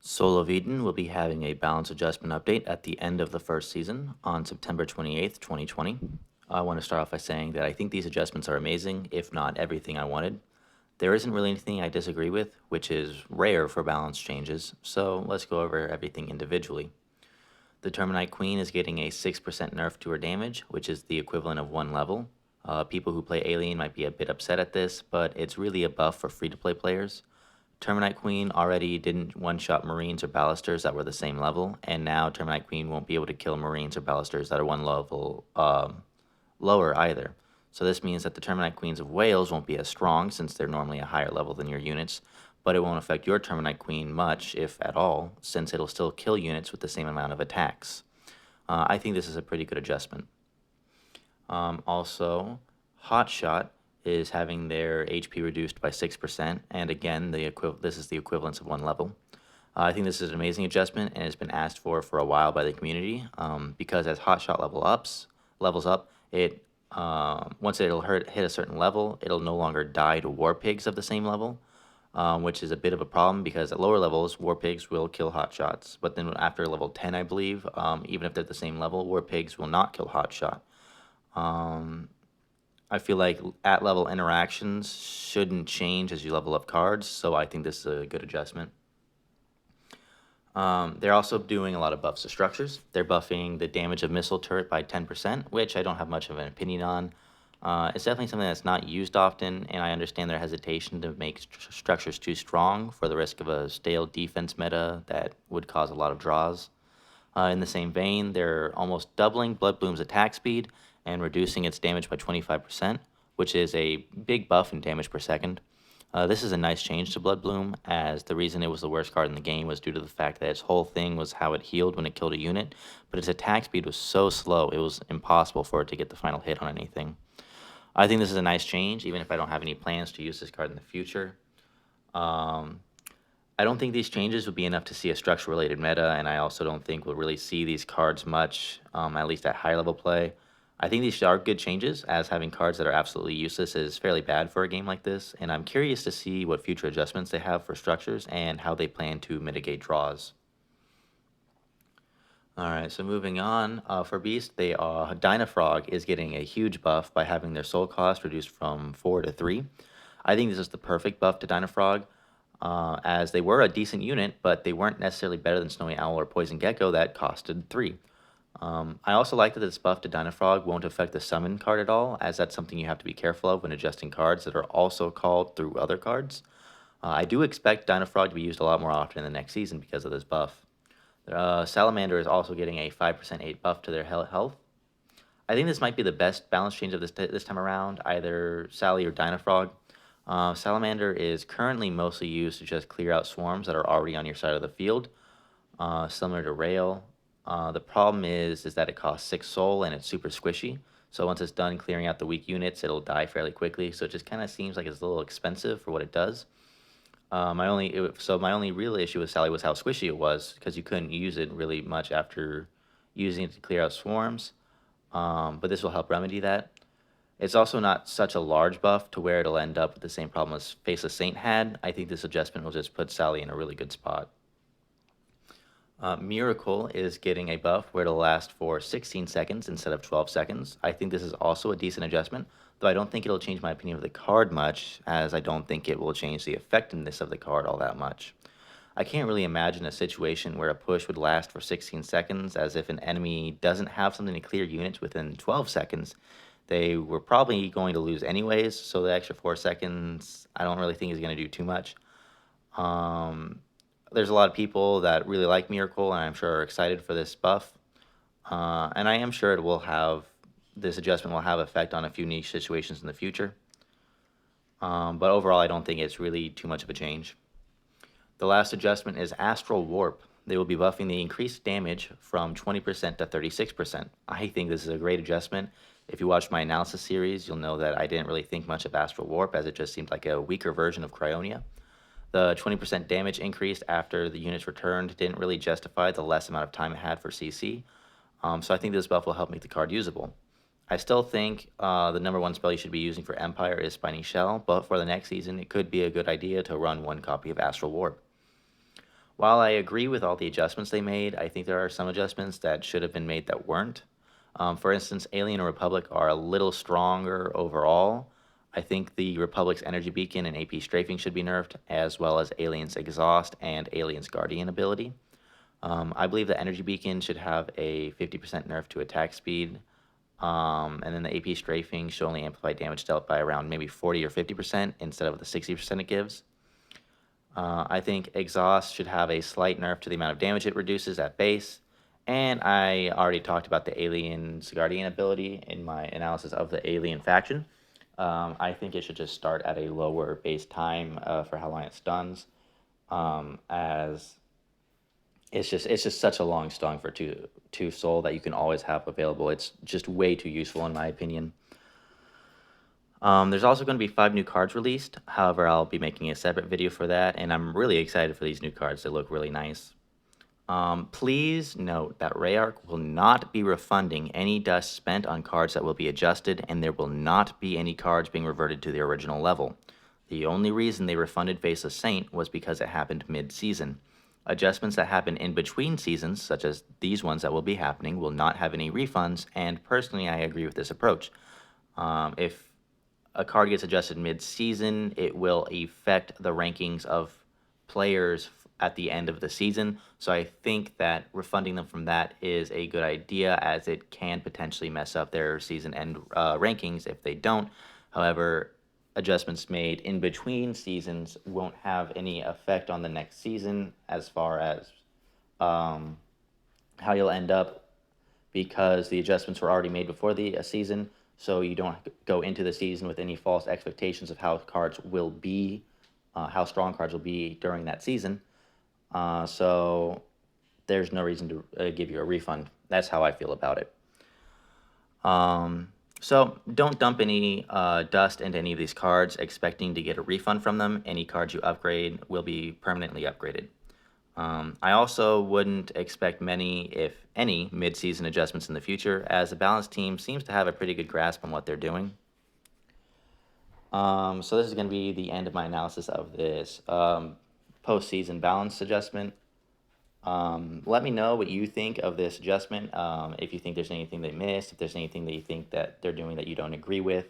Soul of Eden will be having a balance adjustment update at the end of the first season on September 28th, 2020. I want to start off by saying that I think these adjustments are amazing, if not everything I wanted. There isn't really anything I disagree with, which is rare for balance changes, so let's go over everything individually. The Terminite Queen is getting a 6% nerf to her damage, which is the equivalent of one level. People who play Alien might be a bit upset at this, but it's really a buff for free-to-play players. Terminite Queen already didn't one-shot Marines or Ballisters that were the same level, and now Terminite Queen won't be able to kill Marines or Ballisters that are one level lower either. So this means that the Terminite Queens of Wales won't be as strong since they're normally a higher level than your units, but it won't affect your Terminite Queen much, if at all, since it'll still kill units with the same amount of attacks. I think this is a pretty good adjustment. Also, Hotshot is having their HP reduced by 6%, and again, this is the equivalence of one level. I think this is an amazing adjustment, and it's been asked for a while by the community, because as Hotshot levels up, it once it'll hit a certain level, it'll no longer die to War Pigs of the same level, which is a bit of a problem because at lower levels, War Pigs will kill Hotshots, but then after level 10, I believe, even if they're at the same level, War Pigs will not kill Hotshot. I feel like at-level interactions shouldn't change as you level up cards, so I think this is a good adjustment. They're also doing a lot of buffs to structures. They're buffing the damage of missile turret by 10%, which I don't have much of an opinion on. It's definitely something that's not used often, and I understand their hesitation to make structures too strong for the risk of a stale defense meta that would cause a lot of draws. In the same vein, they're almost doubling Bloodbloom's attack speed and reducing its damage by 25%, which is a big buff in damage per second. This is a nice change to Bloodbloom, as the reason it was the worst card in the game was due to the fact that its whole thing was how it healed when it killed a unit, but its attack speed was so slow it was impossible for it to get the final hit on anything. I think this is a nice change, even if I don't have any plans to use this card in the future. I don't think these changes would be enough to see a structure-related meta, and I also don't think we'll really see these cards much, at least at high-level play. I think these are good changes, as having cards that are absolutely useless is fairly bad for a game like this, and I'm curious to see what future adjustments they have for structures and how they plan to mitigate draws. Alright, so moving on, for Beast, Dynafrog is getting a huge buff by having their soul cost reduced from 4 to 3. I think this is the perfect buff to Dynafrog, as they were a decent unit, but they weren't necessarily better than Snowy Owl or Poison Gecko that costed 3. I also like that this buff to Dynafrog won't affect the summon card at all, as that's something you have to be careful of when adjusting cards that are also called through other cards. I do expect Dynafrog to be used a lot more often in the next season because of this buff. Salamander is also getting a 5% 8 buff to their health. I think this might be the best balance change of this time around, either Sally or Dynafrog. Salamander is currently mostly used to just clear out swarms that are already on your side of the field, similar to Rail. The problem is that it costs 6 soul and it's super squishy. So once it's done clearing out the weak units, it'll die fairly quickly. So it just kind of seems like it's a little expensive for what it does. My only real issue with Sally was how squishy it was, because you couldn't use it really much after using it to clear out swarms. But this will help remedy that. It's also not such a large buff to where it'll end up with the same problem as Faceless Saint had. I think this adjustment will just put Sally in a really good spot. Miracle is getting a buff where it'll last for 16 seconds instead of 12 seconds. I think this is also a decent adjustment, though I don't think it'll change my opinion of the card much, as I don't think it will change the effectiveness of the card all that much. I can't really imagine a situation where a push would last for 16 seconds, as if an enemy doesn't have something to clear units within 12 seconds, they were probably going to lose anyways, so the extra 4 seconds I don't really think is going to do too much. There's a lot of people that really like Miracle, and I'm sure are excited for this buff. And I am sure this adjustment will have effect on a few niche situations in the future. But overall, I don't think it's really too much of a change. The last adjustment is Astral Warp. They will be buffing the increased damage from 20% to 36%. I think this is a great adjustment. If you watched my analysis series, you'll know that I didn't really think much of Astral Warp, as it just seemed like a weaker version of Cryonia. The 20% damage increase after the units returned didn't really justify the less amount of time it had for CC, so I think this buff will help make the card usable. I still think the number one spell you should be using for Empire is Spiny Shell, but for the next season, it could be a good idea to run one copy of Astral Warp. While I agree with all the adjustments they made, I think there are some adjustments that should have been made that weren't. For instance, Alien and Republic are a little stronger overall. I think the Republic's energy beacon and AP strafing should be nerfed, as well as Alien's exhaust and Alien's guardian ability. I believe the energy beacon should have a 50% nerf to attack speed, and then the AP strafing should only amplify damage dealt by around maybe 40 or 50% instead of the 60% it gives. I think exhaust should have a slight nerf to the amount of damage it reduces at base. And I already talked about the Alien's Guardian ability in my analysis of the Alien faction. I think it should just start at a lower base time for how long it stuns, as it's just such a long stun for two soul that you can always have available. It's just way too useful in my opinion. There's also going to be 5 new cards released. However, I'll be making a separate video for that, and I'm really excited for these new cards. They look really nice. Please note that Rayark will not be refunding any dust spent on cards that will be adjusted, and there will not be any cards being reverted to their original level. The only reason they refunded Faceless Saint was because it happened mid-season. Adjustments that happen in between seasons, such as these ones that will be happening, will not have any refunds, and personally I agree with this approach. If a card gets adjusted mid-season, it will affect the rankings of players at the end of the season. So I think that refunding them from that is a good idea, as it can potentially mess up their season end rankings if they don't. However, adjustments made in between seasons won't have any effect on the next season as far as how you'll end up, because the adjustments were already made before the season, so you don't go into the season with any false expectations of how cards will be, how strong cards will be during that season. So there's no reason to give you a refund. That's how I feel about it. So don't dump any dust into any of these cards expecting to get a refund from them. Any cards you upgrade will be permanently upgraded. I also wouldn't expect many, if any, mid-season adjustments in the future, as the balanced team seems to have a pretty good grasp on what they're doing. So this is going to be the end of my analysis of this postseason balance adjustment. Let me know what you think of this adjustment. If you think there's anything they missed, if there's anything that you think that they're doing that you don't agree with.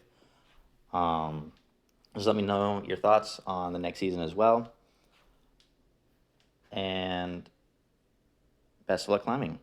Just let me know your thoughts on the next season as well. And best of luck climbing.